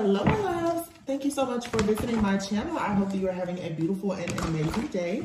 Hello, my loves. Thank you so much for visiting my channel. I hope that you are having a beautiful and amazing day.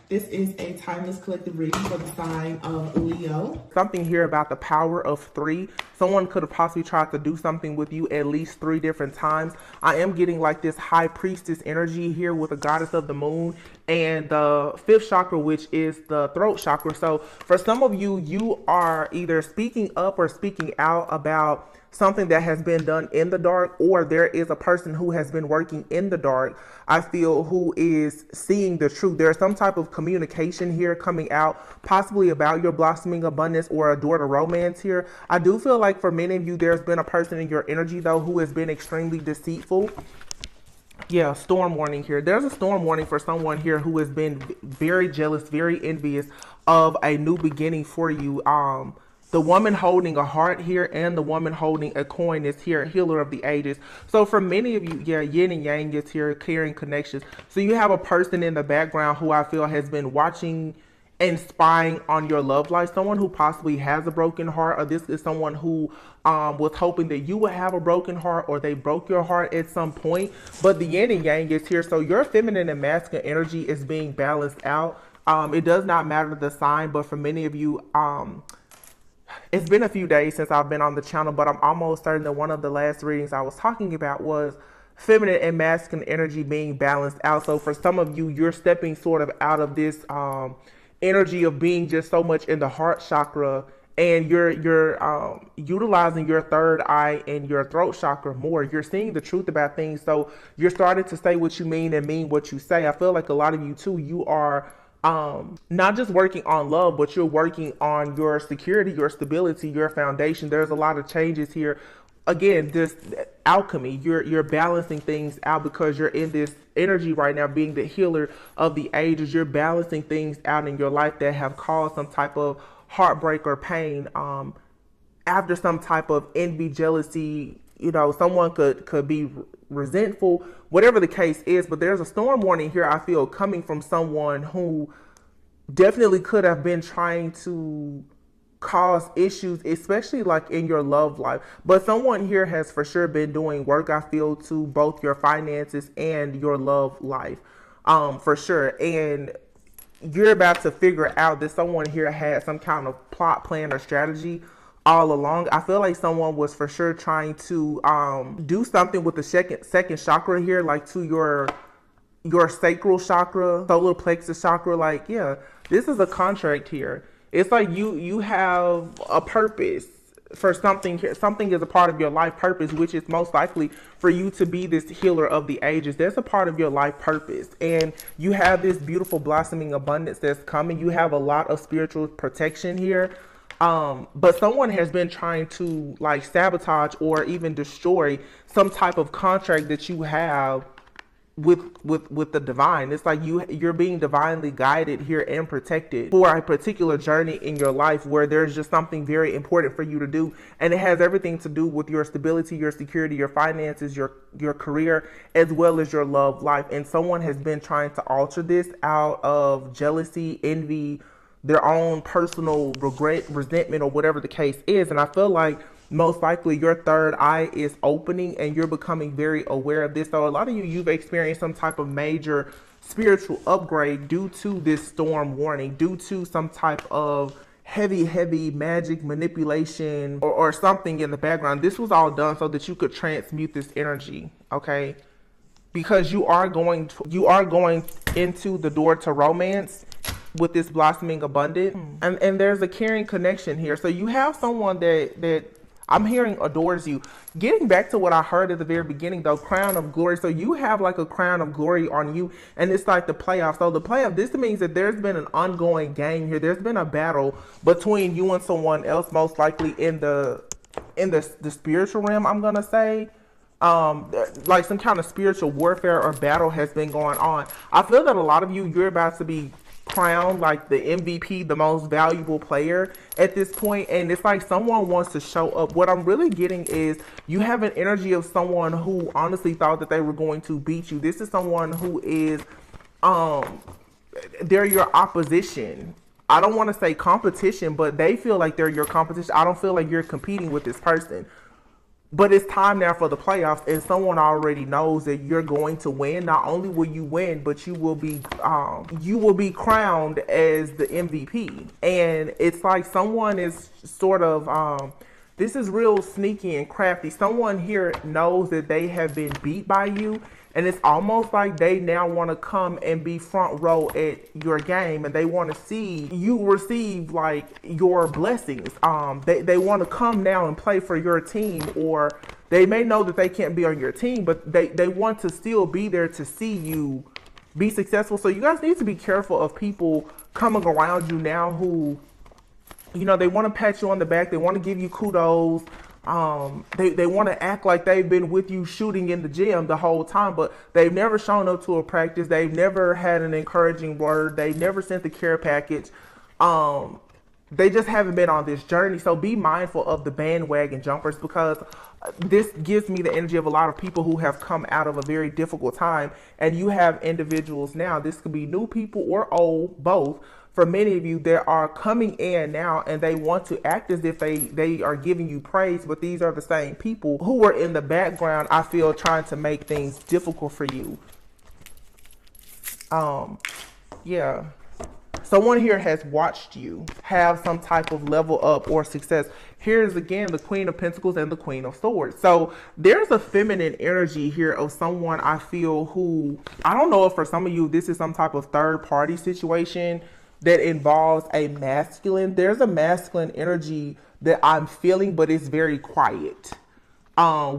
This is a timeless collective reading for the sign of Leo. Something here about the power of 3. Someone could have possibly tried to do something with you at least 3 different times. I am getting like this high priestess energy here with the goddess of the moon and the 5th chakra, which is the throat chakra. So for some of you, you are either speaking up or speaking out about something that has been done in the dark, or there is a person who has been working in the dark, I feel, who is seeing the truth. There's some type of communication here coming out, possibly about your blossoming abundance or a door to romance here. I do feel like for many of you, there's been a person in your energy, though, who has been extremely deceitful. Yeah, storm warning here. There's a storm warning for someone here who has been very jealous, very envious of a new beginning for you. The woman holding a heart here and the woman holding a coin is here, healer of the ages. So for many of you, yeah, yin and yang is here, caring connections. So you have a person in the background who I feel has been watching and spying on your love life. Someone who possibly has a broken heart, or this is someone who was hoping that you would have a broken heart, or they broke your heart at some point. But the yin and yang is here. So your feminine and masculine energy is being balanced out. It does not matter the sign, but for many of you, it's been a few days since I've been on the channel, but I'm almost certain that one of the last readings I was talking about was feminine and masculine energy being balanced out. So for some of you, you're stepping sort of out of this energy of being just so much in the heart chakra, and you're utilizing your third eye and your throat chakra more. You're seeing the truth about things. So you're starting to say what you mean and mean what you say. I feel like a lot of you too, you are not just working on love, but you're working on your security, your stability, your foundation. There's a lot of changes here. Again, this alchemy, you're balancing things out because you're in this energy right now, being the healer of the ages. You're balancing things out in your life that have caused some type of heartbreak or pain, after some type of envy, jealousy. You know, someone could be resentful, whatever the case is. But there's a storm warning here, I feel, coming from someone who definitely could have been trying to cause issues, especially like in your love life. But someone here has for sure been doing work, I feel, to both your finances and your love life, for sure. And you're about to figure out that someone here had some kind of plot, plan, or strategy all along. I feel like someone was for sure trying to do something with the second chakra here, like to your sacral chakra, solar plexus chakra. Like, yeah, this is a contract here. It's like you have a purpose for something here. Something is a part of your life purpose, which is most likely for you to be this healer of the ages. There's a part of your life purpose, and you have this beautiful blossoming abundance that's coming. You have a lot of spiritual protection here. But someone has been trying to like sabotage or even destroy some type of contract that you have with the divine. It's like you're being divinely guided here and protected for a particular journey in your life where there's just something very important for you to do, and it has everything to do with your stability, your security, your finances, your career, as well as your love life. And someone has been trying to alter this out of jealousy, envy, their own personal regret, resentment, or whatever the case is. And I feel like most likely your third eye is opening and you're becoming very aware of this. So a lot of you've experienced some type of major spiritual upgrade due to this storm warning, due to some type of heavy magic manipulation or something in the background. This was all done so that you could transmute this energy, okay? Because you are going into the door to romance with this blossoming abundance, and there's a caring connection here. So you have someone that I'm hearing adores you. Getting back to what I heard at the very beginning, though, crown of glory. So you have like a crown of glory on you, and it's like the playoff. So the playoff, this means that there's been an ongoing game here. There's been a battle between you and someone else, most likely in the spiritual realm, I'm gonna say. Like some kind of spiritual warfare or battle has been going on. I feel that a lot of you're about to be crowned like the MVP, the most valuable player at this point, and it's like someone wants to show up. What I'm really getting is you have an energy of someone who honestly thought that they were going to beat you. This is someone who is they're your opposition. I don't want to say competition, but they feel like they're your competition. I don't feel like you're competing with this person. But it's time now for the playoffs, and someone already knows that you're going to win. Not only will you win, but you will be crowned as the MVP. And it's like someone is sort of this is real sneaky and crafty. Someone here knows that they have been beat by you, and it's almost like they now want to come and be front row at your game, and they want to see you receive like your blessings. They want to come now and play for your team, or they may know that they can't be on your team, but they want to still be there to see you be successful. So you guys need to be careful of people coming around you now who, you know, they want to pat you on the back. They want to give you kudos. They want to act like they've been with you shooting in the gym the whole time, but they've never shown up to a practice. They've never had an encouraging word. They've never sent the care package. They just haven't been on this journey. So be mindful of the bandwagon jumpers, because this gives me the energy of a lot of people who have come out of a very difficult time, and you have individuals now. This could be new people or old, both. For many of you, they are coming in now and they want to act as if they are giving you praise, but these are the same people who were in the background, I feel, trying to make things difficult for you. Yeah. Someone here has watched you have some type of level up or success. Here's again the Queen of Pentacles and the Queen of Swords. So there's a feminine energy here of someone, I feel, who, I don't know if for some of you this is some type of third party situation that involves a masculine. There's a masculine energy that I'm feeling, but it's very quiet,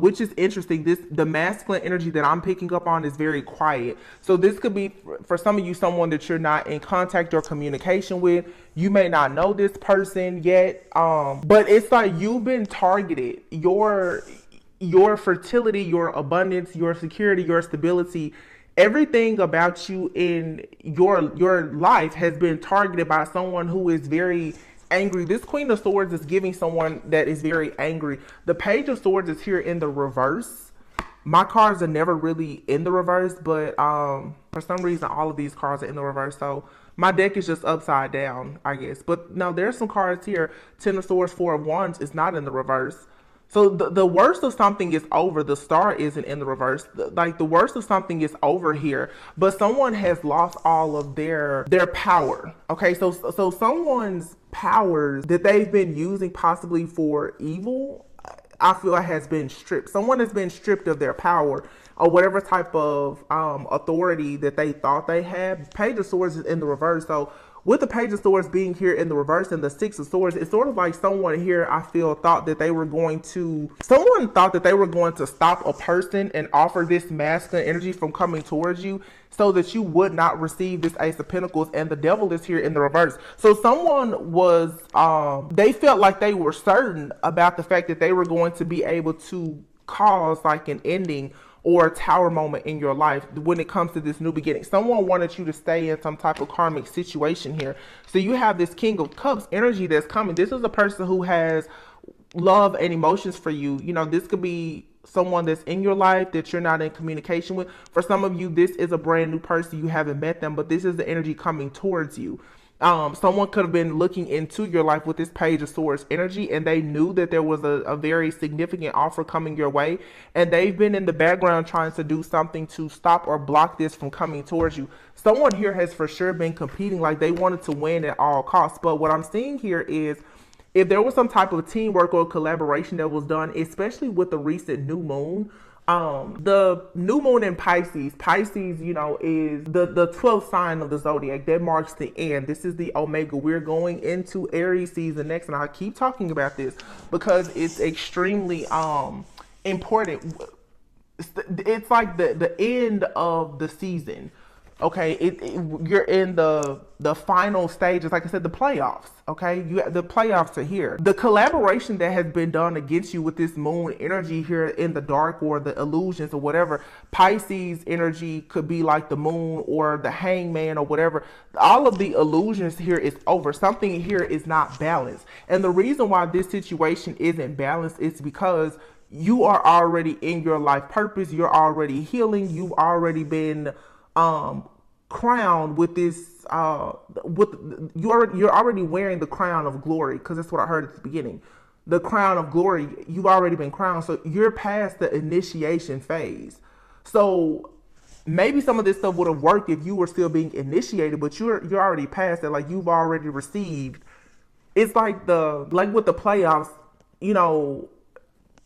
which is interesting. The masculine energy that I'm picking up on is very quiet. So this could be, for some of you, someone that you're not in contact or communication with. You may not know this person yet, but it's like you've been targeted. Your fertility, your abundance, your security, your stability, everything about you in your life has been targeted by someone who is very angry. This Queen of Swords is giving someone that is very angry. The Page of Swords is here in the reverse. My cards are never really in the reverse, but for some reason all of these cards are in the reverse, so my deck is just upside down, I guess. But now there's some cards here. Ten of Swords, Four of Wands is not in the reverse. So the worst of something is over. The Star isn't in the reverse. The worst of something is over here. But someone has lost all of their power. Okay, so someone's powers that they've been using possibly for evil, I feel, has been stripped. Someone has been stripped of their power or whatever type of authority that they thought they had. Page of Swords is in the reverse. So with the Page of Swords being here in the reverse and the Six of Swords, it's sort of like someone here, I feel, thought that they were going to stop a person and offer this masculine energy from coming towards you so that you would not receive this Ace of Pentacles, and the Devil is here in the reverse. So someone was, they felt like they were certain about the fact that they were going to be able to cause like an ending or a tower moment in your life when it comes to this new beginning. Someone wanted you to stay in some type of karmic situation here. So you have this King of Cups energy that's coming. This is a person who has love and emotions for you. You know, this could be someone that's in your life that you're not in communication with. For some of you, this is a brand new person. You haven't met them, but this is the energy coming towards you. Someone could have been looking into your life with this Page of Swords energy, and they knew that there was a very significant offer coming your way, and they've been in the background trying to do something to stop or block this from coming towards you. Someone here has for sure been competing, like they wanted to win at all costs. But what I'm seeing here is, if there was some type of teamwork or collaboration that was done, especially with the recent new moon, the new moon in Pisces, you know, is the 12th sign of the zodiac. That marks the end. This is the Omega. We're going into Aries season next, and I keep talking about this because it's extremely important. It's like the end of the season. Okay, you're in the final stages. Like I said, the playoffs. Okay, the playoffs are here. The collaboration that has been done against you with this moon energy here in the dark, or the illusions or whatever. Pisces energy could be like the moon or the hangman or whatever. All of the illusions here is over. Something here is not balanced. And the reason why this situation isn't balanced is because you are already in your life purpose. You're already healing. You've already been crowned with this you're already wearing the crown of glory, because that's what I heard at the beginning. the crown of glory, you've already been crowned. So you're past the initiation phase. So maybe some of this stuff would have worked if you were still being initiated, but you're already past that. Like, you've already received. It's like with the playoffs, you know,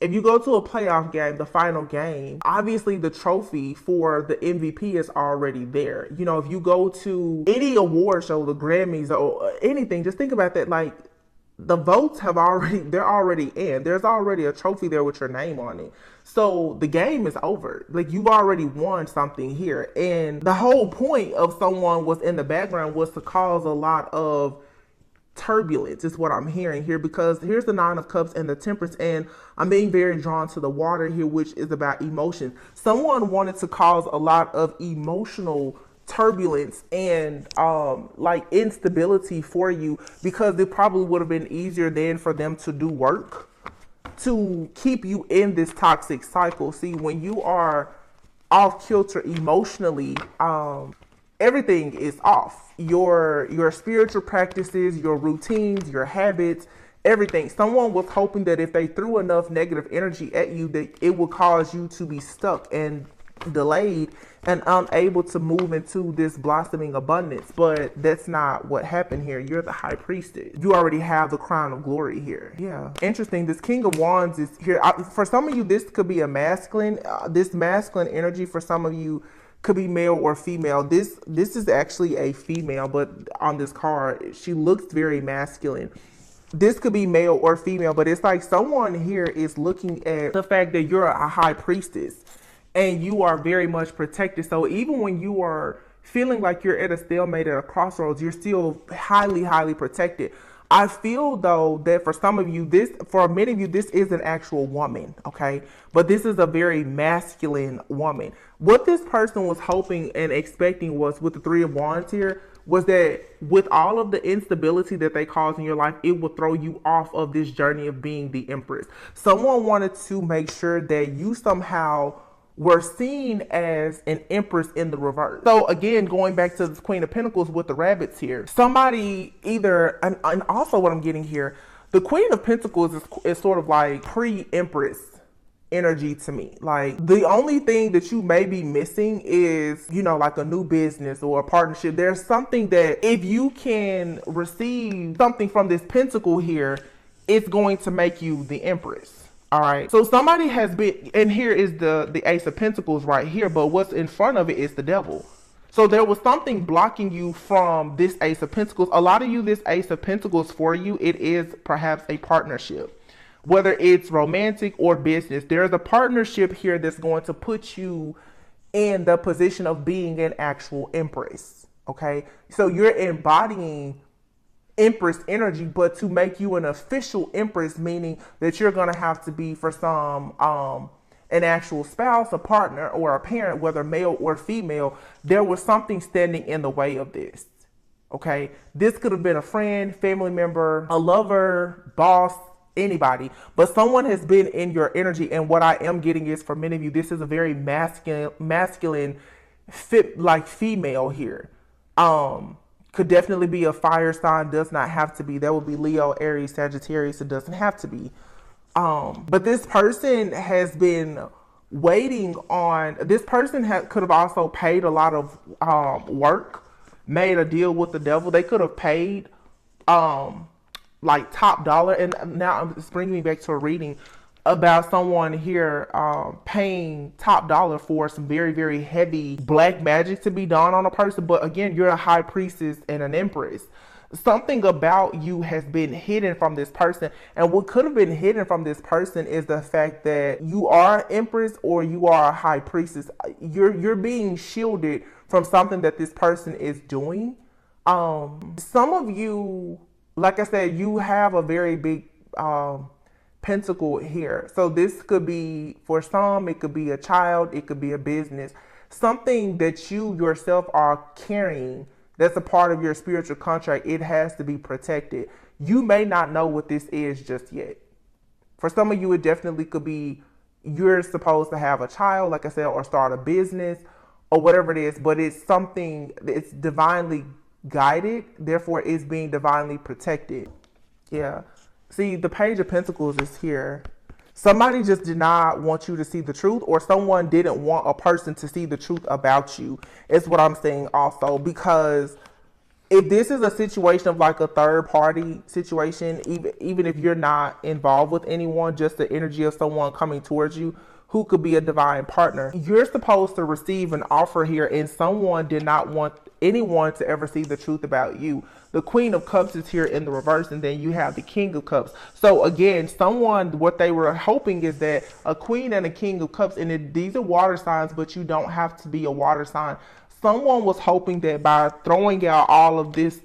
if you go to a playoff game, the final game, obviously the trophy for the MVP is already there. You know, if you go to any award show, the Grammys or anything, just think about that. Like, the votes they're already in. There's already a trophy there with your name on it. So the game is over. Like, you've already won something here. And the whole point of someone was in the background was to cause a lot of turbulence, is what I'm hearing here, because here's the Nine of Cups and the Temperance, and I'm being very drawn to the water here, which is about emotion. Someone wanted to cause a lot of emotional turbulence and like instability for you, because it probably would have been easier then for them to do work to keep you in this toxic cycle. See, when you are off kilter emotionally, everything is off. Your spiritual practices, your routines, your habits, everything. Someone was hoping that if they threw enough negative energy at you, that it would cause you to be stuck and delayed and unable to move into this blossoming abundance. But that's not what happened here. You're the high priestess. You already have the crown of glory here. Yeah. Interesting. This King of Wands is here. For some of you, this could be a masculine. This masculine energy for some of you could be male or female. This is actually a female, but on this card, she looks very masculine. This could be male or female, but it's like someone here is looking at the fact that you're a high priestess and you are very much protected. So even when you are feeling like you're at a stalemate, at a crossroads, you're still highly, highly protected. I feel though that for some of you, for many of you, this is an actual woman, okay? But this is a very masculine woman. What this person was hoping and expecting was, with the Three of Wands here, was that with all of the instability that they cause in your life, it will throw you off of this journey of being the Empress. Someone wanted to make sure that you somehow were seen as an Empress in the reverse. So again, going back to the Queen of Pentacles with the rabbits here, somebody either, and also what I'm getting here, the Queen of Pentacles is sort of like pre-Empress energy to me. Like, the only thing that you may be missing is, you know, like a new business or a partnership. There's something that if you can receive something from this Pentacle here, it's going to make you the Empress. All right. So somebody has been, and here is the Ace of Pentacles right here, but what's in front of it is the Devil. So there was something blocking you from this Ace of Pentacles. A lot of you, this Ace of Pentacles for you, it is perhaps a partnership, whether it's romantic or business. There's a partnership here that's going to put you in the position of being an actual Empress. Okay. So you're embodying Empress energy, but to make you an official Empress, meaning that you're going to have to be, for some, an actual spouse, a partner, or a parent, whether male or female. There was something standing in the way of this. Okay. This could have been a friend, family member, a lover, boss, anybody, but someone has been in your energy. And what I am getting is, for many of you, this is a very masculine fit, like female here. Could definitely be a fire sign, does not have to be. That would be Leo, Aries, Sagittarius. It doesn't have to be. But this person has been waiting on, this person could have also paid a lot of work, made a deal with the Devil. They could have paid like top dollar. And now it's bringing me back to a reading about someone here paying top dollar for some very, very heavy black magic to be done on a person. But again, you're a high priestess and an Empress. Something about you has been hidden from this person. And what could have been hidden from this person is the fact that you are an Empress or you are a high priestess. You're being shielded from something that this person is doing. Some of you, like I said, you have a very big Pentacle here. So this could be, for some, it could be a child, it could be a business, something that you yourself are carrying that's a part of your spiritual contract. It has to be protected. You may not know what this is just yet. For some of you, it definitely could be you're supposed to have a child, like I said, or start a business or whatever it is, but it's something that's divinely guided, therefore it's being divinely protected. Yeah. See, the Page of Pentacles is here. Somebody just did not want you to see the truth, or someone didn't want a person to see the truth about you, is what I'm saying also. Because if this is a situation of like a third party situation, even if you're not involved with anyone, just the energy of someone coming towards you who could be a divine partner, you're supposed to receive an offer here, and someone did not want anyone to ever see the truth about you. The Queen of Cups is here in the reverse, and then you have the King of Cups. So again, someone, what they were hoping is that a Queen and a King of Cups, and these are water signs, but you don't have to be a water sign. Someone was hoping that by throwing out all of this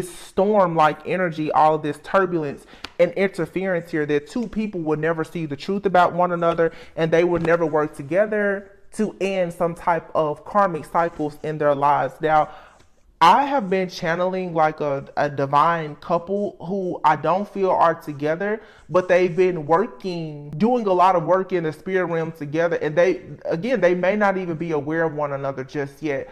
storm-like energy, all of this turbulence and interference here, that two people would never see the truth about one another, and they would never work together to end some type of karmic cycles in their lives. Now, I have been channeling like a divine couple who I don't feel are together, but they've been doing a lot of work in the spirit realm together. And they may not even be aware of one another just yet.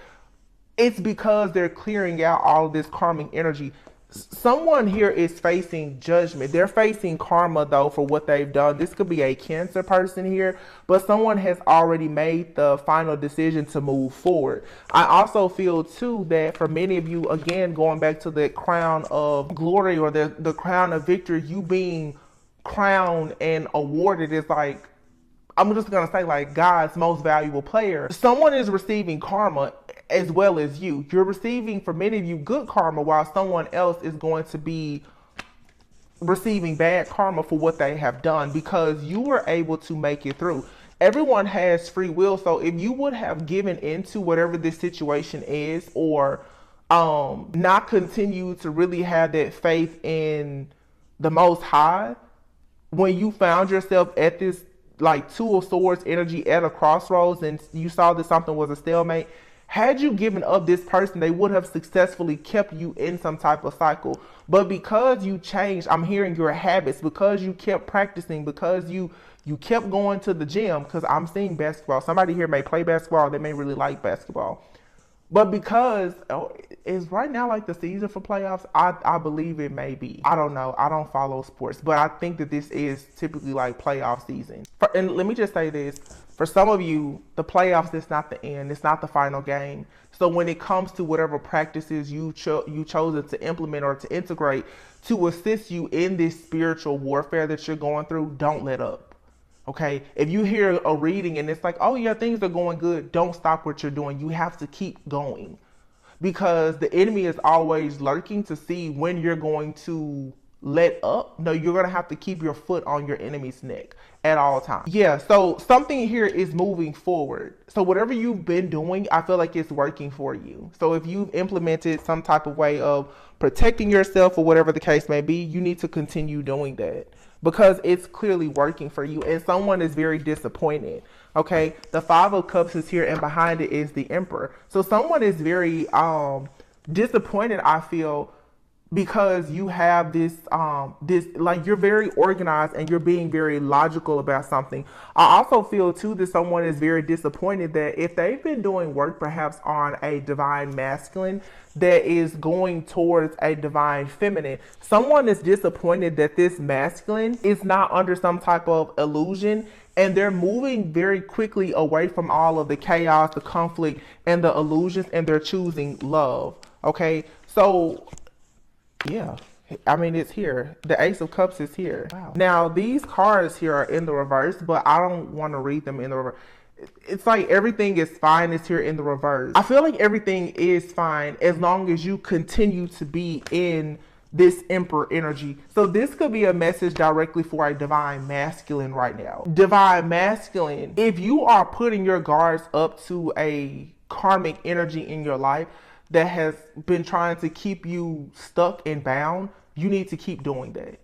It's because they're clearing out all of this karmic energy. Someone here is facing judgment. They're facing karma though for what they've done. This could be a Cancer person here, but someone has already made the final decision to move forward. I also feel too that for many of you, again, going back to the crown of glory or the crown of victory, you being crowned and awarded is like, I'm just going to say like God's most valuable player. Someone is receiving karma as well as you. You're receiving, for many of you, good karma, while someone else is going to be receiving bad karma for what they have done, because you were able to make it through. Everyone has free will, so if you would have given into whatever this situation is, or not continue to really have that faith in the Most High, when you found yourself at this like Two of Swords energy at a crossroads and you saw that something was a stalemate, had you given up this person, they would have successfully kept you in some type of cycle. But because you changed, I'm hearing your habits, because you kept practicing, because you kept going to the gym, because I'm seeing basketball. Somebody here may play basketball, they may really like basketball. But because is right now like the season for playoffs, I believe it may be. I don't know. I don't follow sports, but I think that this is typically like playoff season. And let me just say this. For some of you, the playoffs is not the end. It's not the final game. So when it comes to whatever practices you chosen to implement or to integrate to assist you in this spiritual warfare that you're going through, don't let up. Okay? If you hear a reading and it's like, oh yeah, things are going good, don't stop what you're doing. You have to keep going, because the enemy is always lurking to see when you're going to let up. No, you're going to have to keep your foot on your enemy's neck at all times. Yeah, so something here is moving forward. So whatever you've been doing, I feel like it's working for you. So if you've implemented some type of way of protecting yourself or whatever the case may be, you need to continue doing that, because it's clearly working for you. And someone is very disappointed. Okay, the Five of Cups is here, and behind it is the Emperor. So someone is very disappointed, I feel, because you have this like you're very organized and you're being very logical about something. I also feel too that someone is very disappointed that if they've been doing work perhaps on a divine masculine that is going towards a divine feminine, someone is disappointed that this masculine is not under some type of illusion, and they're moving very quickly away from all of the chaos, the conflict, and the illusions, and they're choosing love. Okay, so yeah, I mean, it's here. The Ace of Cups is here. Wow. Now, these cards here are in the reverse, but I don't want to read them in the reverse. It's like everything is fine is here in the reverse. I feel like everything is fine as long as you continue to be in this Emperor energy. So this could be a message directly for a divine masculine right now. Divine masculine, if you are putting your guards up to a karmic energy in your life that has been trying to keep you stuck and bound, you need to keep doing that.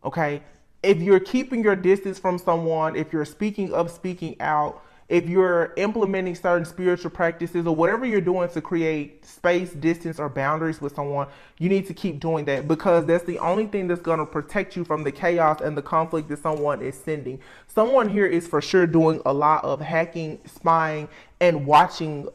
Okay? If you're keeping your distance from someone, if you're speaking up, speaking out, if you're implementing certain spiritual practices or whatever you're doing to create space, distance, or boundaries with someone, you need to keep doing that, because that's the only thing that's going to protect you from the chaos and the conflict that someone is sending. Someone here is for sure doing a lot of hacking, spying, and watching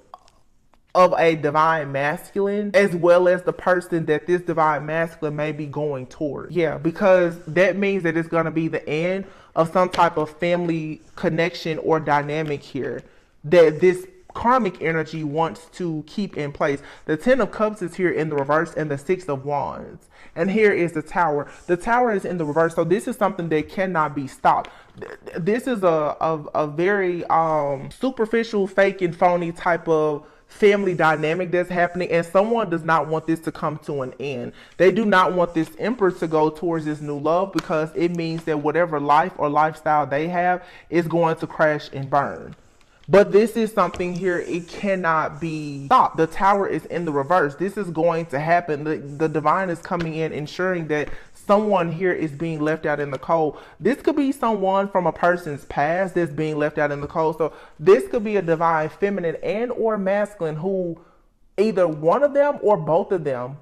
of a divine masculine, as well as the person that this divine masculine may be going toward. Yeah, because that means that it's going to be the end of some type of family connection or dynamic here that this karmic energy wants to keep in place. The 10 of Cups is here in the reverse, and the 6 of Wands. And here is the Tower. The Tower is in the reverse, so this is something that cannot be stopped. This is a very superficial, fake and phony type of family dynamic that's happening, and someone does not want this to come to an end. They do not want this Emperor to go towards this new love, because it means that whatever life or lifestyle they have is going to crash and burn. But this is something here, it cannot be stopped. The Tower is in the reverse. This is going to happen. The divine is coming in, ensuring that someone here is being left out in the cold. This could be someone from a person's past that's being left out in the cold. So this could be a divine feminine and or masculine who either one of them or both of them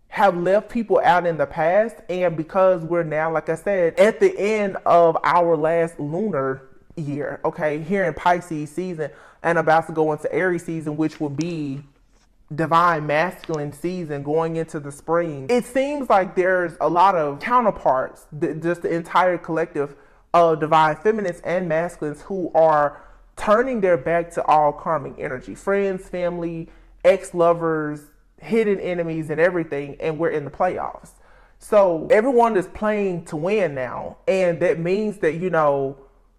have left people out in the past. And because we're now, like I said, at the end of our last lunar year, okay, here in Pisces season, and about to go into Aries season, which will be divine masculine season going into the spring, it seems like there's a lot of counterparts, just the entire collective of divine feminines and masculines who are turning their back to all karmic energy, friends, family, ex-lovers, hidden enemies, and everything. And we're in the playoffs, so everyone is playing to win now. And that means that, you know,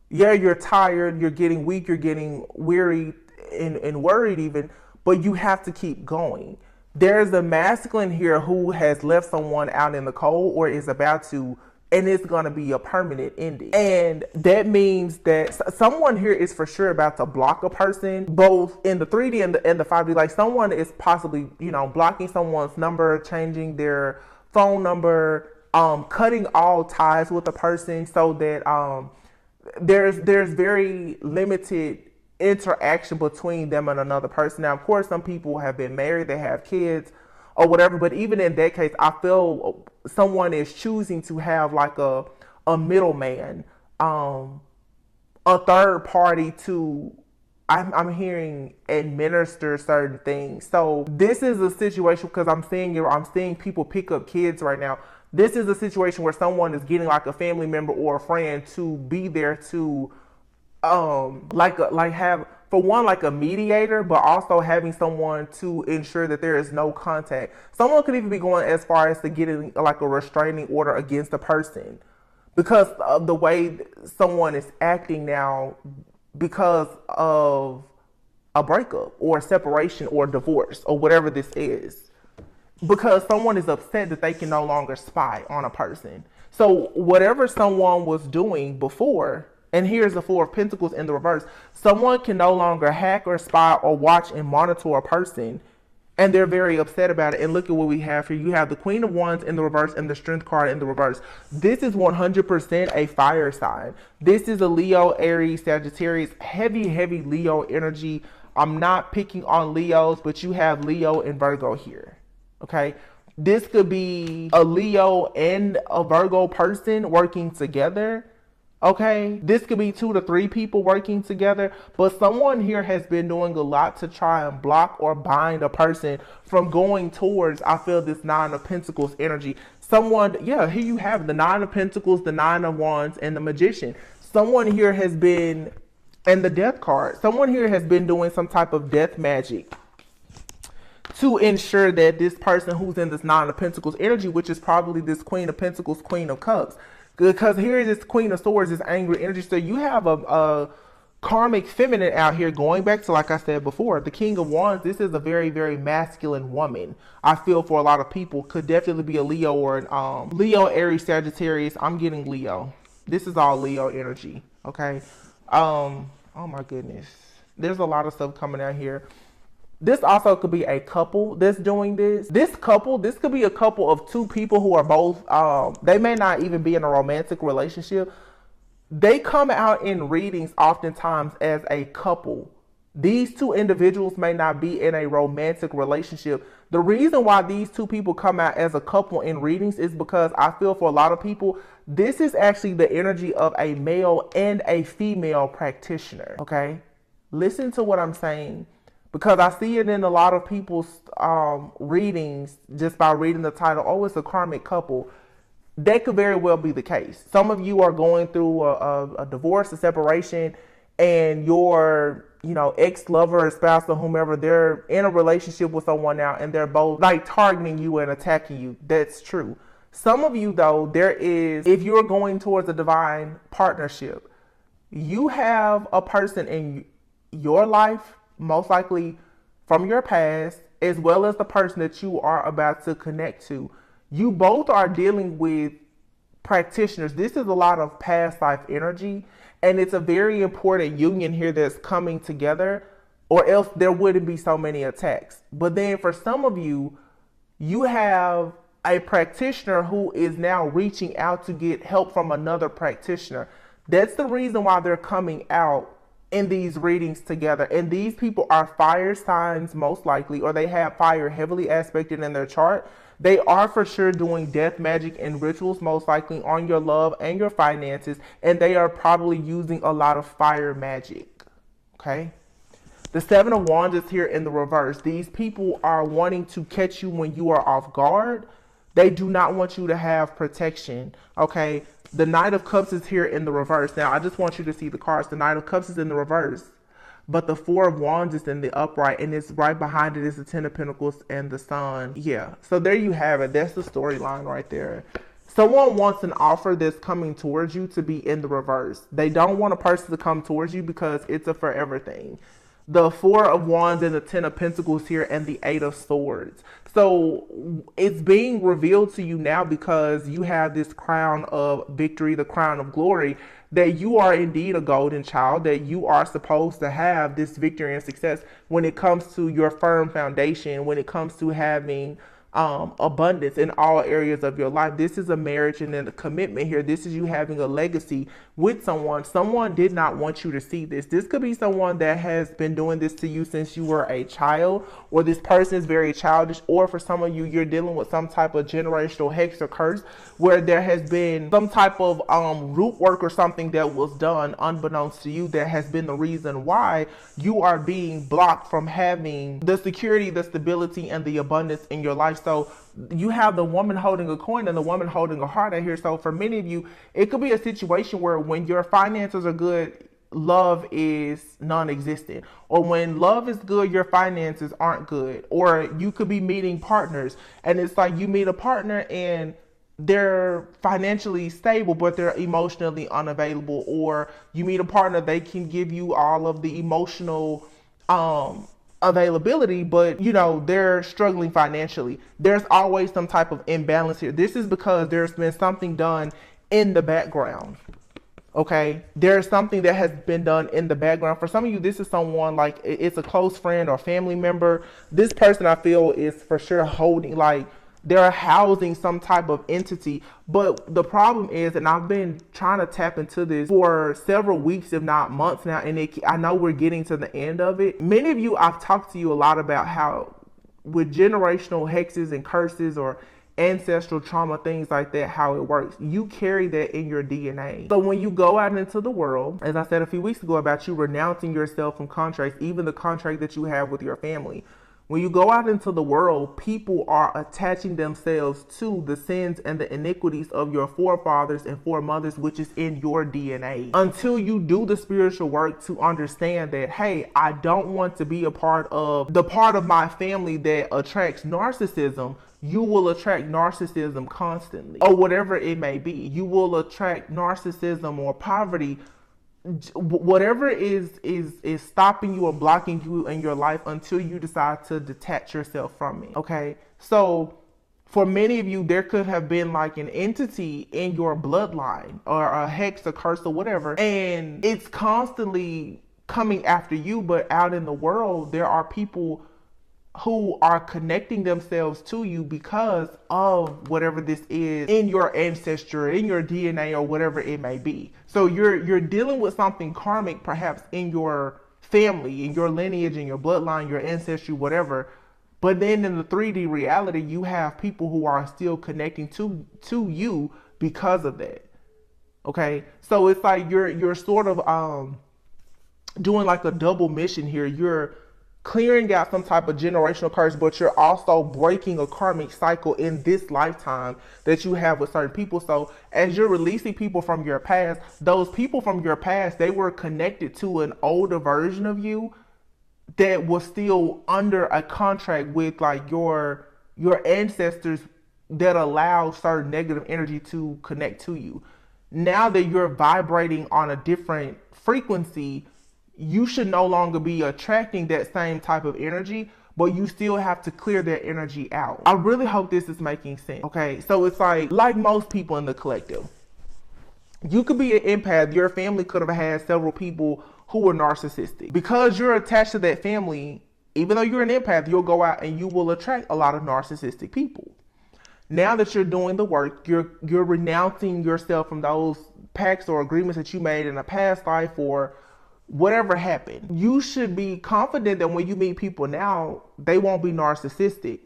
yeah, you're tired, you're getting weak, you're getting weary and worried even, but you have to keep going. There's a masculine here who has left someone out in the cold or is about to, and it's going to be a permanent ending. And that means that someone here is for sure about to block a person, both in the 3D and the 5D. Like someone is possibly, you know, blocking someone's number, changing their phone number, cutting all ties with a person, so that there's very limited interaction between them and another person. Now, of course, some people have been married, they have kids or whatever, but even in that case, I feel someone is choosing to have like a middleman, a third party to, I'm hearing, administer certain things. So this is a situation, because I'm seeing people pick up kids right now. This is a situation where someone is getting like a family member or a friend to be there to have, for one, like a mediator, but also having someone to ensure that there is no contact. Someone could even be going as far as to getting like a restraining order against a person because of the way someone is acting now, because of a breakup or separation or divorce or whatever this is. Because someone is upset that they can no longer spy on a person. So whatever someone was doing before, and here's the Four of Pentacles in the reverse, someone can no longer hack or spy or watch and monitor a person, and they're very upset about it. And look at what we have here. You have the Queen of Wands in the reverse and the Strength card in the reverse. This is 100% a fire sign. This is a Leo, Aries, Sagittarius, heavy Leo energy. I'm not picking on Leos, but you have Leo and Virgo here. Okay, this could be a Leo and a Virgo person working together. Okay, this could be 2 to 3 people working together, but someone here has been doing a lot to try and block or bind a person from going towards, I feel, this 9 of Pentacles energy. Someone, yeah, here you have the 9 of Pentacles, the 9 of Wands, and the Magician. Someone here has been, and the Death card, someone here has been doing some type of death magic to ensure that this person who's in this 9 of Pentacles energy, which is probably this Queen of Pentacles, Queen of Cups, because here is this Queen of Swords, this angry energy. So you have a karmic feminine out here, going back to, like I said before, the King of Wands. This is a very masculine woman. I feel for a lot of people, could definitely be a Leo or an Leo, Aries, Sagittarius. I'm getting Leo. This is all Leo energy. Okay. Oh my goodness. There's a lot of stuff coming out here. This also could be a couple that's doing this. This could be a couple of 2 people who are both, they may not even be in a romantic relationship. They come out in readings oftentimes as a couple. These 2 individuals may not be in a romantic relationship. The reason why these 2 people come out as a couple in readings is because I feel for a lot of people, this is actually the energy of a male and a female practitioner, okay? Listen to what I'm saying. because I see it in a lot of people's readings just by reading the title. Oh, it's a karmic couple. That could very well be the case. Some of you are going through a divorce, a separation, and your, ex-lover or spouse or whomever, they're in a relationship with someone now, and they're both like targeting you and attacking you. That's true. Some of you, though, if you're going towards a divine partnership, you have a person in your life, most likely from your past, as well as the person that you are about to connect to. You both are dealing with practitioners. This is a lot of past life energy, and it's a very important union here that's coming together, or else there wouldn't be so many attacks. But then for some of you, you have a practitioner who is now reaching out to get help from another practitioner. That's the reason why they're coming out in these readings together. And these people are fire signs, most likely, or they have fire heavily aspected in their chart. They are for sure doing death magic and rituals, most likely on your love and your finances. And they are probably using a lot of fire magic. Okay. The Seven of Wands is here in the reverse. These people are wanting to catch you when you are off guard. They do not want you to have protection. Okay. The Knight of Cups is here in the reverse. Now, I just want you to see the cards. The Knight of Cups is in the reverse, but the Four of Wands is in the upright, and it's right behind it is the Ten of Pentacles and the Sun. Yeah, so there you have it. That's the storyline right there. Someone wants an offer that's coming towards you to be in the reverse. They don't want a person to come towards you because it's a forever thing. The Four of Wands and the Ten of Pentacles here and the Eight of Swords. So it's being revealed to you now because you have this crown of victory, the crown of glory, that you are indeed a golden child, that you are supposed to have this victory and success when it comes to your firm foundation, when it comes to having abundance in all areas of your life. This is a marriage and then a commitment here. This is you having a legacy with someone. Someone did not want you to see this. This could be someone that has been doing this to you since you were a child, or this person is very childish, or for some of you, you're dealing with some type of generational hex or curse where there has been some type of root work or something that was done unbeknownst to you that has been the reason why you are being blocked from having the security, the stability, and the abundance in your life. So you have the woman holding a coin and the woman holding a heart out here. So for many of you, it could be a situation where when your finances are good, love is non-existent, or when love is good, your finances aren't good. Or you could be meeting partners and it's like you meet a partner and they're financially stable, but they're emotionally unavailable. Or you meet a partner, they can give you all of the emotional, availability, but they're struggling financially. There's always some type of imbalance here. This is because there's been something done in the background. Okay, there's something that has been done in the background. For some of you, this is someone like it's a close friend or family member. This person, I feel, is for sure holding, like they're housing some type of entity. But the problem is, and I've been trying to tap into this for several weeks, if not months now, and I know we're getting to the end of it. Many of you, I've talked to you a lot about how with generational hexes and curses or ancestral trauma, things like that, how it works. You carry that in your DNA. So when you go out into the world, as I said a few weeks ago about you renouncing yourself from contracts, even the contract that you have with your family, when you go out into the world, people are attaching themselves to the sins and the iniquities of your forefathers and foremothers, which is in your DNA. Until you do the spiritual work to understand that, hey, I don't want to be a part of the part of my family that attracts narcissism, you will attract narcissism constantly, or whatever it may be. You will attract narcissism or poverty, whatever is stopping you or blocking you in your life, until you decide to detach yourself from it. Okay, so for many of you, there could have been like an entity in your bloodline or a hex, a curse, or whatever, and it's constantly coming after you. But out in the world, there are people who are connecting themselves to you because of whatever this is in your ancestry, in your DNA, or whatever it may be. So you're dealing with something karmic, perhaps in your family, in your lineage, in your bloodline, your ancestry, whatever. But then in the 3D reality, you have people who are still connecting to you because of that. Okay, so it's like you're sort of doing like a double mission here. clearing out some type of generational curse, but you're also breaking a karmic cycle in this lifetime that you have with certain people. So as you're releasing people from your past, those people from your past, they were connected to an older version of you that was still under a contract with like your ancestors that allow certain negative energy to connect to you. Now that you're vibrating on a different frequency, you should no longer be attracting that same type of energy, but you still have to clear that energy out. I really hope this is making sense. Okay, so it's like most people in the collective, you could be an empath. Your family could have had several people who were narcissistic. Because you're attached to that family, even though you're an empath, you'll go out and you will attract a lot of narcissistic people. Now that you're doing the work, you're renouncing yourself from those pacts or agreements that you made in a past life or whatever happened. You should be confident that when you meet people now, they won't be narcissistic.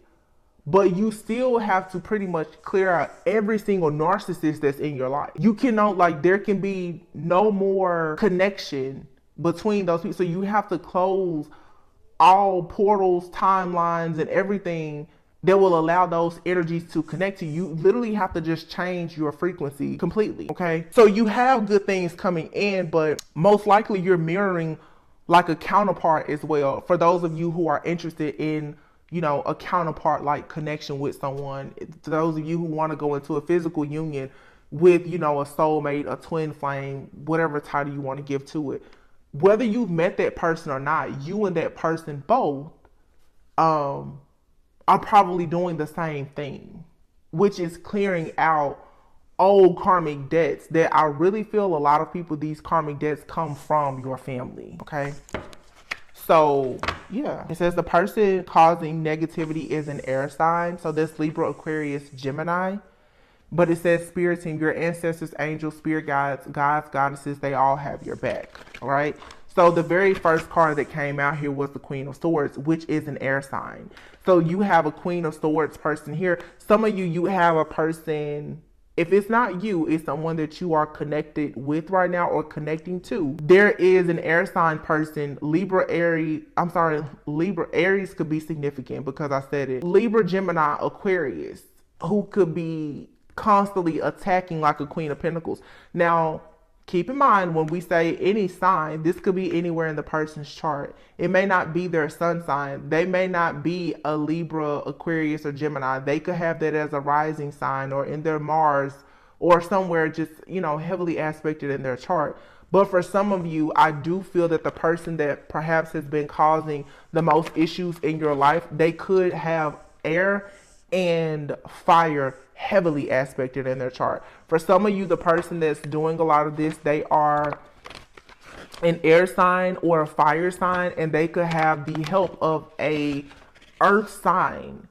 But you still have to pretty much clear out every single narcissist that's in your life. You cannot, like, there can be no more connection between those people. So you have to close all portals, timelines, and everything that will allow those energies to connect to you. You literally have to just change your frequency completely, okay? So you have good things coming in, but most likely you're mirroring like a counterpart as well. For those of you who are interested in, you know, a counterpart like connection with someone, to those of you who want to go into a physical union with, you know, a soulmate, a twin flame, whatever title you want to give to it, whether you've met that person or not, you and that person both, are probably doing the same thing, which is clearing out old karmic debts that I really feel a lot of people, these karmic debts come from your family, okay? So, yeah. It says the person causing negativity is an air sign. So this Libra, Aquarius, Gemini. But it says spirits and your ancestors, angels, spirit guides, gods, goddesses, they all have your back, all right? So the very first card that came out here was the Queen of Swords, which is an air sign. So you have a Queen of Swords person here. Some of you have a person, if it's not you, it's someone that you are connected with right now or connecting to. There is an air sign person, Libra, Aries, Libra, Aries could be significant because I said it. Libra, Gemini, Aquarius, who could be constantly attacking like a Queen of Pentacles. Now, keep in mind, when we say any sign, this could be anywhere in the person's chart. It may not be their sun sign. They may not be a Libra, Aquarius, or Gemini. They could have that as a rising sign or in their Mars or somewhere just, you know, heavily aspected in their chart. But for some of you, I do feel that the person that perhaps has been causing the most issues in your life, they could have air and fire heavily aspected in their chart. For some of you, the person that's doing a lot of this, they are an air sign or a fire sign, and they could have the help of a earth sign,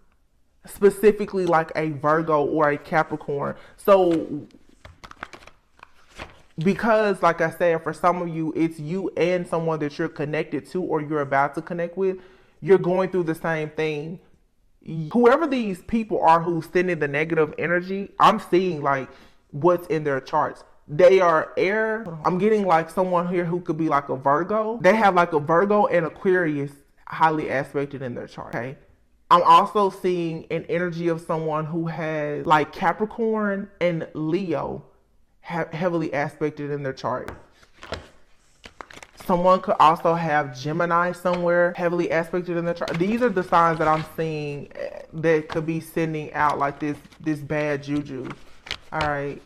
specifically like a Virgo or a Capricorn. So because, like I said, for some of you, it's you and someone that you're connected to or you're about to connect with, you're going through the same thing. Whoever these people are who's sending the negative energy, I'm seeing like what's in their charts. They are air. I'm getting like someone here who could be like a Virgo. They have like a Virgo and Aquarius highly aspected in their chart, okay? I'm also seeing an energy of someone who has like Capricorn and Leo heavily aspected in their chart. Someone could also have Gemini somewhere heavily aspected in the chart. These are the signs that I'm seeing that could be sending out like this bad juju. All right.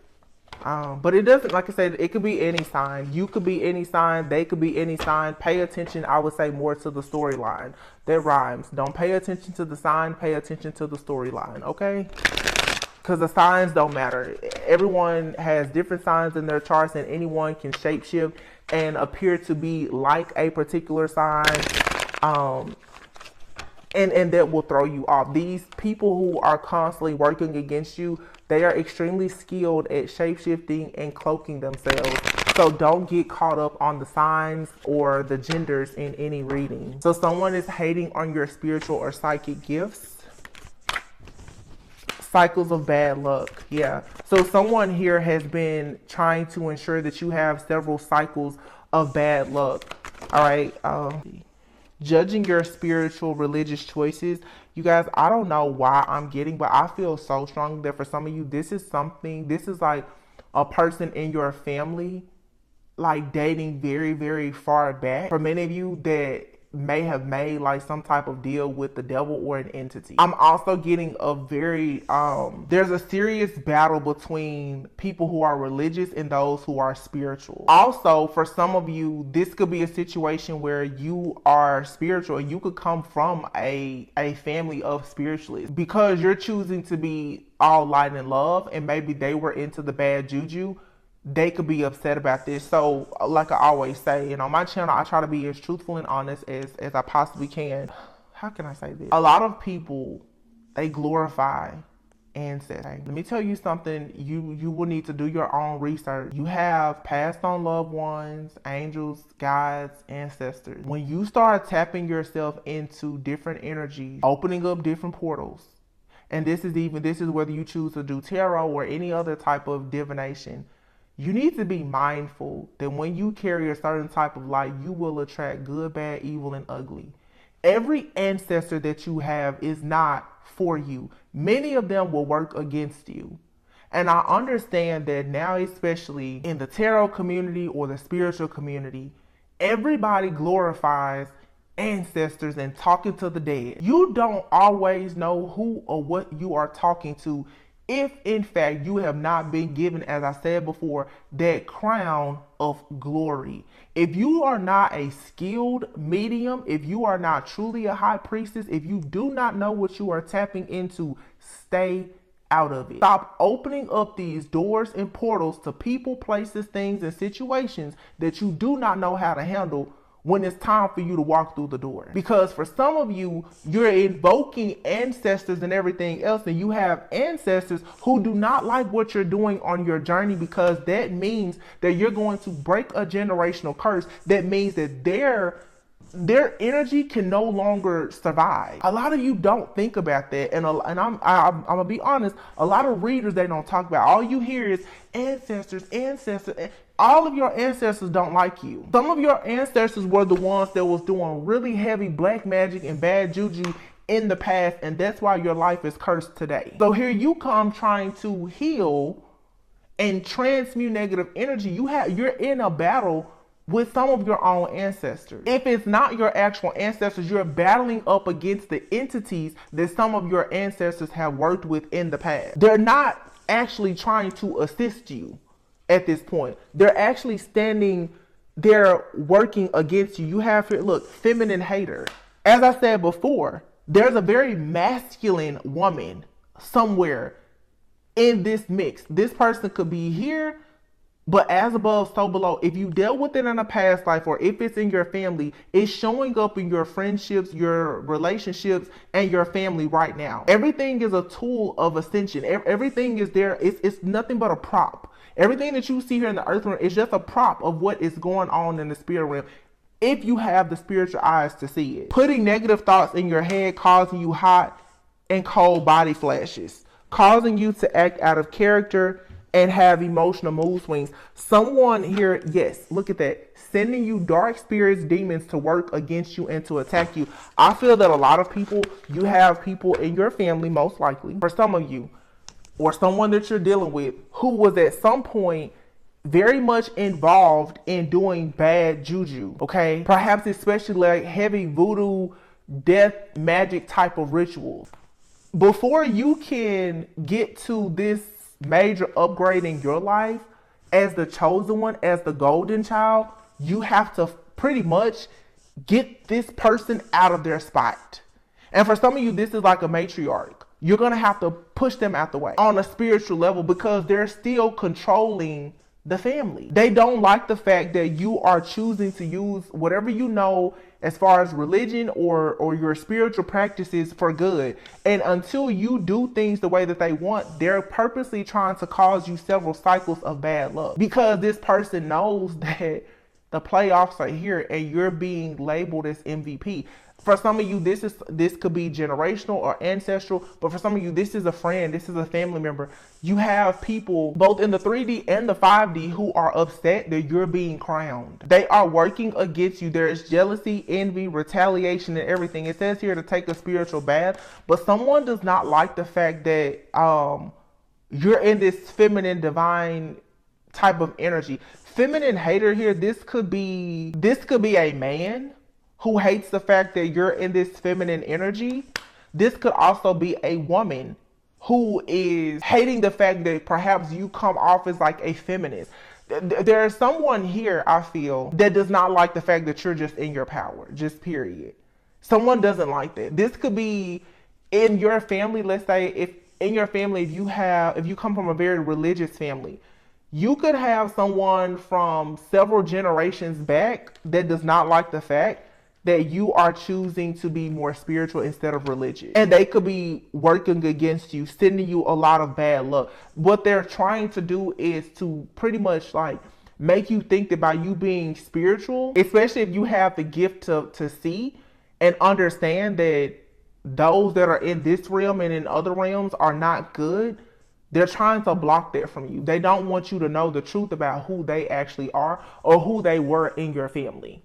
But it doesn't, like I said, it could be any sign. You could be any sign. They could be any sign. Pay attention, I would say, more to the storyline. That rhymes. Don't pay attention to the sign. Pay attention to the storyline, okay? Because the signs don't matter. Everyone has different signs in their charts, and anyone can shapeshift and appear to be like a particular sign, and that will throw you off. These people who are constantly working against you, they are extremely skilled at shapeshifting and cloaking themselves. So don't get caught up on the signs or the genders in any reading. So someone is hating on your spiritual or psychic gifts. Cycles of bad luck. Yeah. So someone here has been trying to ensure that you have several cycles of bad luck. All right. judging your spiritual religious choices. You guys, I don't know why I'm getting, but I feel so strongly that for some of you, this is like a person in your family, like dating very, very far back. For many of you that may have made like some type of deal with the devil or an entity. I'm also getting a very there's a serious battle between people who are religious and those who are spiritual. Also, for some of you, this could be a situation where you are spiritual and you could come from a family of spiritualists because you're choosing to be all light and love, and maybe they were into the bad juju. They could be upset about this. So like I always say, and on my channel, I try to be as truthful and honest as I possibly can. How can I say this? A lot of people, they glorify ancestors. Let me tell you something. You will need to do your own research. You have passed on loved ones, angels, guides, ancestors. When you start tapping yourself into different energies, opening up different portals, and this is whether you choose to do tarot or any other type of divination, you need to be mindful that when you carry a certain type of light, you will attract good, bad, evil, and ugly. Every ancestor that you have is not for you. Many of them will work against you. And I understand that now, especially in the tarot community or the spiritual community, everybody glorifies ancestors and talking to the dead. You don't always know who or what you are talking to if in fact you have not been given, as I said before, that crown of glory. If you are not a skilled medium, if you are not truly a high priestess, if you do not know what you are tapping into, stay out of it. Stop opening up these doors and portals to people, places, things, and situations that you do not know how to handle when it's time for you to walk through the door. Because for some of you, you're invoking ancestors and everything else, and you have ancestors who do not like what you're doing on your journey, because that means that you're going to break a generational curse. That means that their energy can no longer survive. A lot of you don't think about that, and I'm gonna be honest. A lot of readers, they don't talk about. All you hear is ancestors. All of your ancestors don't like you. Some of your ancestors were the ones that was doing really heavy black magic and bad juju in the past, and that's why your life is cursed today. So here you come trying to heal and transmute negative energy. You're in a battle with some of your own ancestors. If it's not your actual ancestors, you're battling up against the entities that some of your ancestors have worked with in the past. They're not actually trying to assist you at this point. They're actually they're working against you. You have here, look, feminine hater. As I said before, there's a very masculine woman somewhere in this mix. This person could be here, but as above, so below. If you dealt with it in a past life, or if it's in your family, it's showing up in your friendships, your relationships, and your family right now. Everything is a tool of ascension. Everything is there. It's nothing but a prop. Everything that you see here in the earth realm is just a prop of what is going on in the spirit realm, if you have the spiritual eyes to see it. Putting negative thoughts in your head, causing you hot and cold body flashes, causing you to act out of character and have emotional mood swings. Someone here, yes, look at that, sending you dark spirits, demons to work against you and to attack you. I feel that a lot of people, you have people in your family, most likely, for some of you, or someone that you're dealing with, who was at some point very much involved in doing bad juju, okay? Perhaps especially like heavy voodoo, death, magic type of rituals. Before you can get to this major upgrade in your life as the chosen one, as the golden child, you have to pretty much get this person out of their spot. And for some of you, this is like a matriarch. You're going to have to push them out the way on a spiritual level, because they're still controlling the family. They don't like the fact that you are choosing to use whatever you know as far as religion or your spiritual practices for good. And until you do things the way that they want, they're purposely trying to cause you several cycles of bad luck, because this person knows that The playoffs are here and you're being labeled as MVP. For some of you, this could be generational or ancestral, but for some of you, this is a friend, this is a family member. You have people both in the 3D and the 5D who are upset that you're being crowned. They are working against you. There is jealousy, envy, retaliation, and everything. It says here to take a spiritual bath, but someone does not like the fact that you're in this feminine, divine type of energy. Feminine hater here, this could be a man who hates the fact that you're in this feminine energy. This could also be a woman who is hating the fact that perhaps you come off as like a feminist. There's someone here, I feel, that does not like the fact that you're just in your power, just period. Someone doesn't like that. This could be in your family. Let's say if you come from a very religious family, you could have someone from several generations back that does not like the fact that you are choosing to be more spiritual instead of religious. And they could be working against you, sending you a lot of bad luck. What they're trying to do is to pretty much like make you think that by you being spiritual, especially if you have the gift to see and understand that those that are in this realm and in other realms are not good, they're trying to block that from you. They don't want you to know the truth about who they actually are or who they were in your family.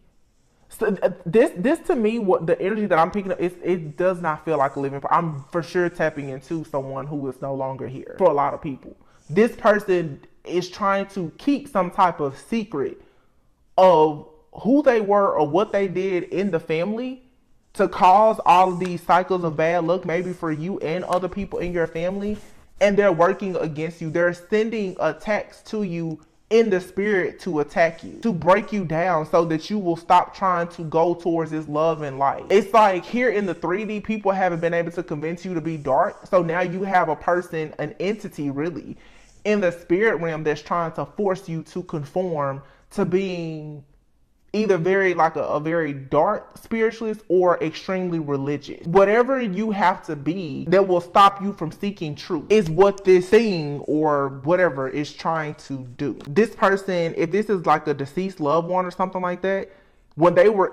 So this to me, what the energy that I'm picking up, it does not feel like a living. I'm for sure tapping into someone who is no longer here for a lot of people. This person is trying to keep some type of secret of who they were or what they did in the family to cause all of these cycles of bad luck, maybe for you and other people in your family. And they're working against you. They're sending attacks to you in the spirit to attack you, to break you down so that you will stop trying to go towards this love and light. It's like here in the 3D, people haven't been able to convince you to be dark. So now you have a person, an entity really, in the spirit realm that's trying to force you to conform to being either very like a very dark spiritualist or extremely religious. Whatever you have to be that will stop you from seeking truth is what this thing or whatever is trying to do. This person, if this is like a deceased loved one or something like that, when they were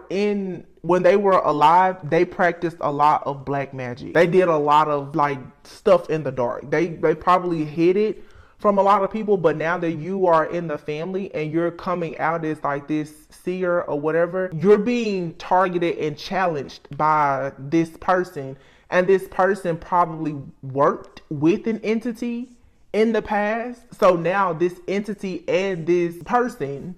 alive, they practiced a lot of black magic. They did a lot of like stuff in the dark. They probably hid it from a lot of people, but now that you are in the family and you're coming out as like this seer or whatever, you're being targeted and challenged by this person. And this person probably worked with an entity in the past. So now this entity and this person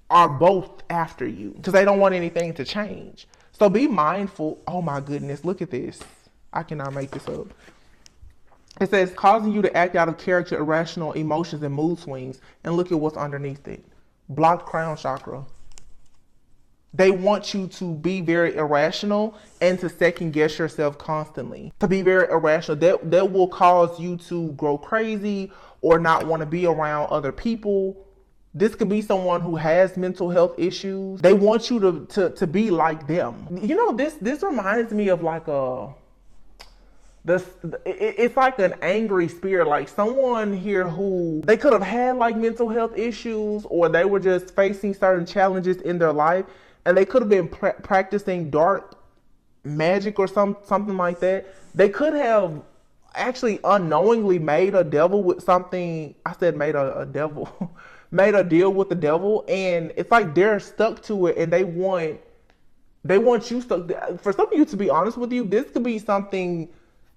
are both after you because they don't want anything to change. So be mindful. Oh my goodness, look at this. I cannot make this up. It says, causing you to act out of character, irrational emotions, and mood swings. And look at what's underneath it. Blocked crown chakra. They want you to be very irrational and to second guess yourself constantly. To be very irrational. That will cause you to grow crazy or not want to be around other people. This could be someone who has mental health issues. They want you to be like them. You know, this reminds me of like it's like an angry spirit, like someone here who they could have had like mental health issues or they were just facing certain challenges in their life and they could have been practicing dark magic or something like that. They could have actually unknowingly made a devil with something. I said made a devil, made a deal with the devil, and it's like they're stuck to it and they want you stuck. For some of you, to be honest with you, this could be something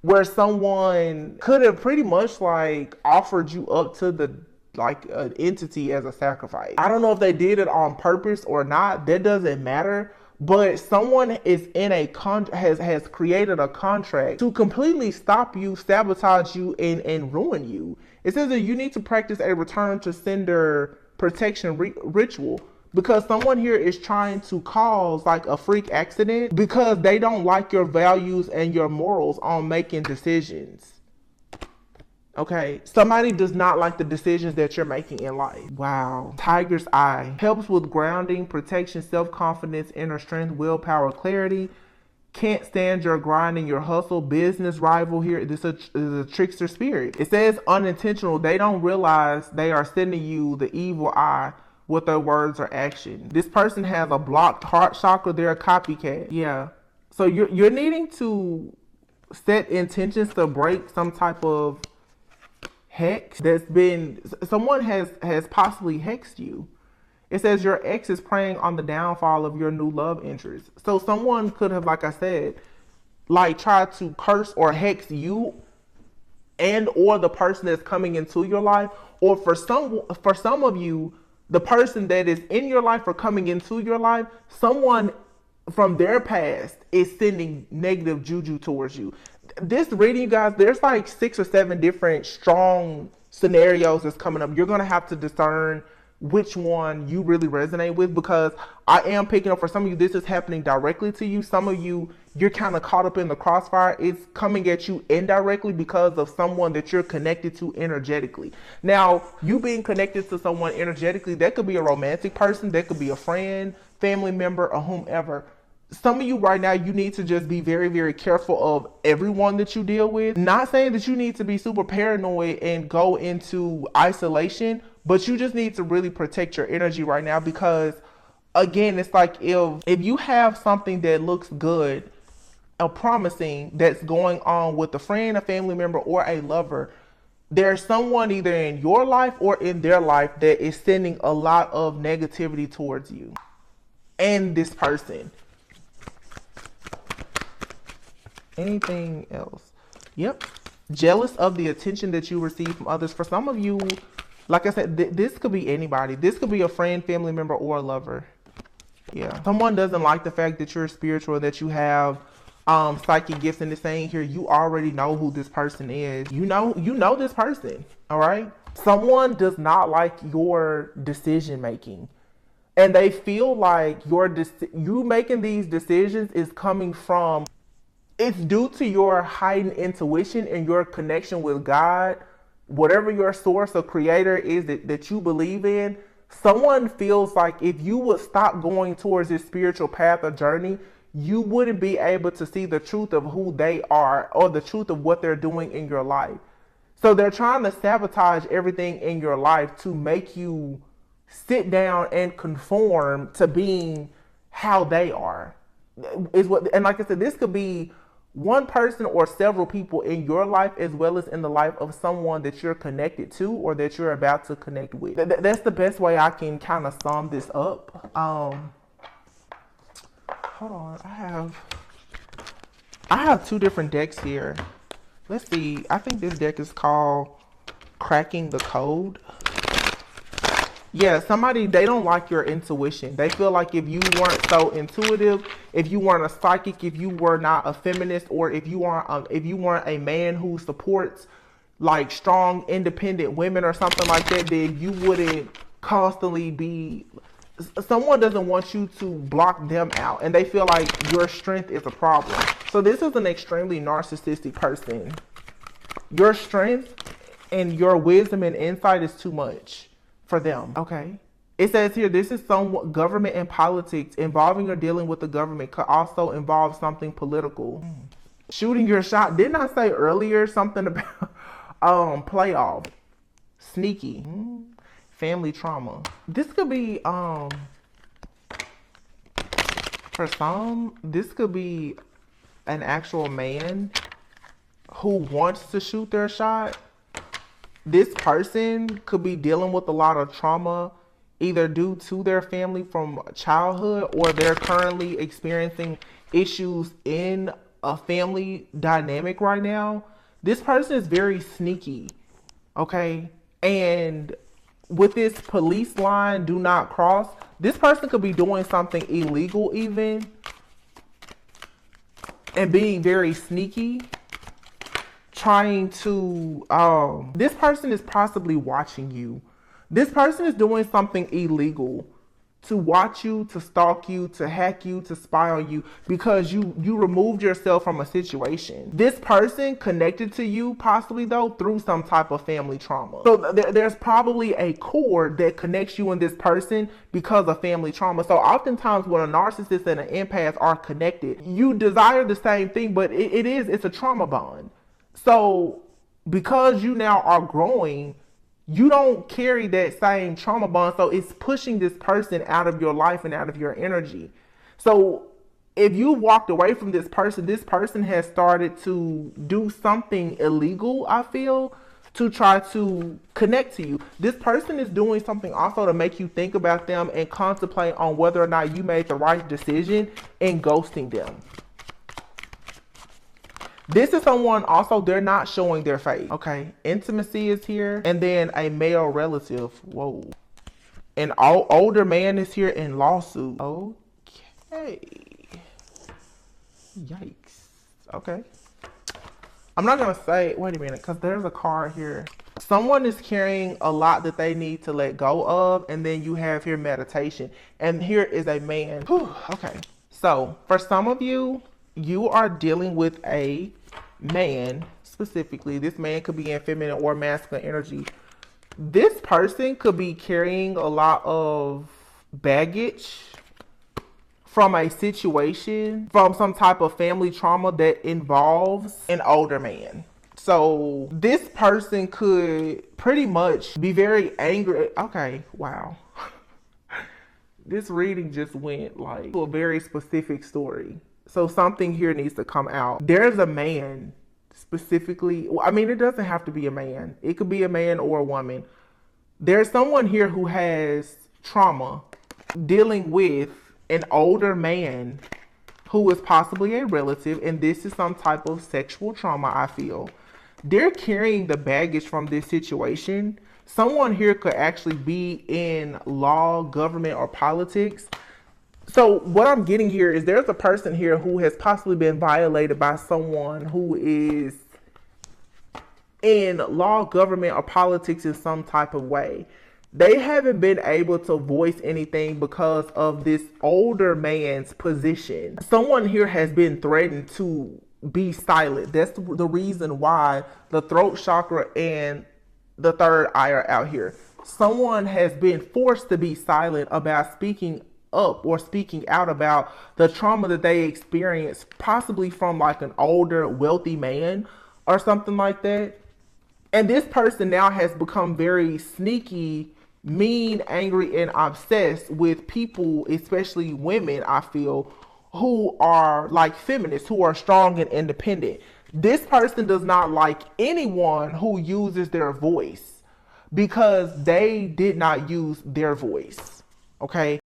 where someone could have pretty much like offered you up to the like an entity as a sacrifice. I don't know if they did it on purpose or not. That doesn't matter. But someone is in a has created a contract to completely stop you, sabotage you, and ruin you. It says that you need to practice a return to sender protection ritual. Because someone here is trying to cause like a freak accident because they don't like your values and your morals on making decisions. Okay, somebody does not like the decisions that you're making in life. Wow. Tiger's eye helps with grounding, protection, self-confidence, inner strength, willpower, clarity. Can't stand your grind and your hustle. Business rival here. This is a trickster spirit. It says unintentional. They don't realize they are sending you the evil eye with their words or action. This person has a blocked heart chakra. They're a copycat. Yeah. So you're needing to set intentions to break some type of hex that's been, someone has possibly hexed you. It says your ex is preying on the downfall of your new love interest. So someone could have, like I said, like tried to curse or hex you and or the person that's coming into your life, or for some of you, the person that is in your life or coming into your life, someone from their past is sending negative juju towards you. This reading, you guys, there's like 6 or 7 different strong scenarios that's coming up. You're going to have to discern which one you really resonate with, because I am picking up for some of you, this is happening directly to you. Some of you, you're kind of caught up in the crossfire. It's coming at you indirectly because of someone that you're connected to energetically. Now, you being connected to someone energetically, that could be a romantic person, that could be a friend, family member, or whomever. Some of you right now, you need to just be very, very careful of everyone that you deal with. Not saying that you need to be super paranoid and go into isolation, but you just need to really protect your energy right now, because again, it's like if you have something that looks good or promising that's going on with a friend, a family member, or a lover, there's someone either in your life or in their life that is sending a lot of negativity towards you and this person. Anything else? Yep. Jealous of the attention that you receive from others. For some of you, like I said, this could be anybody. This could be a friend, family member, or a lover. Yeah. Someone doesn't like the fact that you're spiritual, that you have psychic gifts, and it's saying here, you already know who this person is. You know this person, all right? Someone does not like your decision making. And they feel like you making these decisions is coming from, it's due to your heightened intuition and your connection with God, whatever your source or creator is that you believe in. Someone feels like if you would stop going towards this spiritual path or journey, you wouldn't be able to see the truth of who they are or the truth of what they're doing in your life. So they're trying to sabotage everything in your life to make you sit down and conform to being how they are. And like I said, this could be one person or several people in your life, as well as in the life of someone that you're connected to or that you're about to connect with. That's the best way I can kind of sum this up. Hold on, I have 2 different decks here. Let's see. I think this deck is called Cracking the Code. Yeah, somebody, they don't like your intuition. They feel like if you weren't so intuitive, if you weren't a psychic, if you were not a feminist, or if you weren't a man who supports like strong, independent women or something like that, then you wouldn't constantly be, someone doesn't want you to block them out, and they feel like your strength is a problem. So this is an extremely narcissistic person. Your strength and your wisdom and insight is too much for them. Okay. It says here, this is some government and politics. Involving or dealing with the government could also involve something political. Shooting your shot. Didn't I say earlier something about playoff? Sneaky. Family trauma. This could be for some, this could be an actual man who wants to shoot their shot. This person could be dealing with a lot of trauma, either due to their family from childhood, or they're currently experiencing issues in a family dynamic right now. This person is very sneaky, okay? And with this police line, do not cross, this person could be doing something illegal even, and being very sneaky. Trying to, this person is possibly watching you. This person is doing something illegal to watch you, to stalk you, to hack you, to spy on you, because you removed yourself from a situation. This person connected to you possibly though through some type of family trauma. So there's probably a cord that connects you and this person because of family trauma. So oftentimes when a narcissist and an empath are connected, you desire the same thing, but it's a trauma bond. So because you now are growing you don't carry that same trauma bond. So it's pushing this person out of your life and out of your energy. So if you walked away from this person has started to do something illegal, I feel, to try to connect to you. This person is doing something also to make you think about them and contemplate on whether or not you made the right decision in ghosting them. This is someone also, they're not showing their face. Okay, intimacy is here. And then a male relative. Whoa. An older man is here in lawsuit. Okay. Yikes. Okay. I'm not going to say, wait a minute, because there's a card here. Someone is carrying a lot that they need to let go of. And then you have here meditation. And here is a man. Whew, okay. So for some of you, you are dealing with a man specifically. This man could be in feminine or masculine energy. This person could be carrying a lot of baggage from a situation, from some type of family trauma that involves an older man. So this person could pretty much be very angry. Okay, wow. This reading just went like to a very specific story. So something here needs to come out. There's a man specifically. I mean, it doesn't have to be a man. It could be a man or a woman. There's someone here who has trauma dealing with an older man who is possibly a relative. And this is some type of sexual trauma, I feel. They're carrying the baggage from this situation. Someone here could actually be in law, government, or politics. So what I'm getting here is there's a person here who has possibly been violated by someone who is in law, government, or politics in some type of way. They haven't been able to voice anything because of this older man's position. Someone here has been threatened to be silent. That's the reason why the throat chakra and the third eye are out here. Someone has been forced to be silent about speaking up or speaking out about the trauma that they experienced, possibly from like an older wealthy man or something like that. And this person now has become very sneaky, mean, angry, and obsessed with people, especially women, I feel, who are like feminists, who are strong and independent. This person does not like anyone who uses their voice because they did not use their voice. Okay.